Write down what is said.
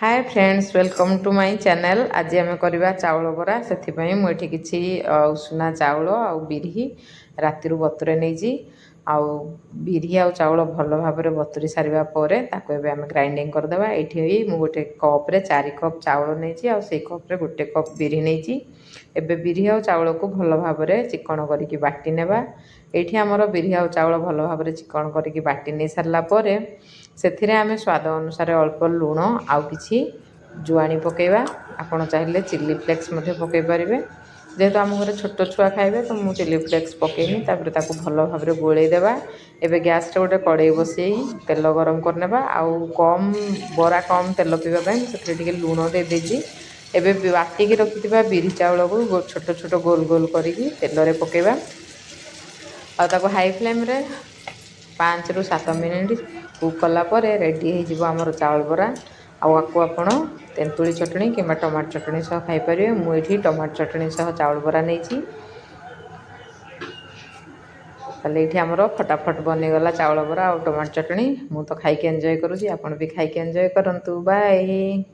Hi friends welcome to my channel. आज आम करवा चाउल बरा से मुझे किसी उषुना चाउल आ बिरी राति बतुरे नहीं आउ बिरी आ चाउल भल भाव बतुरी सारा आम ग्राइंडिंग करदे। ये मुझे गोटे कप्रे 4 कप चाउल नहीं आई कप्रे गोटे कप बिरी नहीं। एबे बिरी आ चाउल को भल भाव चिकन करके बाटी नेबा। ये आमर बिरी आ चाउल भल भाव चिकन करके बाटी नहीं सारापर से आम स्वाद अनुसार अल्प लुण आउ कि जुआणी पकेबा। आपड़ चाहिए चिली फ्लेक्स पकई पारे। जेहेतु आम घर छोट छुआ खाइबे तो मुझे चिली फ्लेक्स पकेनी भल भाव गोलैदेवा। एबे गैस रे गोटे कड़े बसई तेल गरम करने आउ कम बरा कम तेल पीवाई से लुण दे देजी। एबे बाटिकी रखिथिबा बिरी चाउल को छोट छोट गोल गोल करिकी तेल रे पकेबा आउ हाई फ्लेम रे 5 ରୁ 7 मिनिट कुक कलापर रेडी हो आमर चाउल बरा। आपको आपण तेंतुली चटनी कि टमाटो चटनी सह खाईपर। मुझे टमाटो चटनी सह चाउल बरा नहीं ताले ये आमर फटाफट बनीगला चाउल बरा और टमाटो चटनी। मु तो खाई एंजॉय करुँची, आपण भी खाई एंजॉय करंतु। बाय।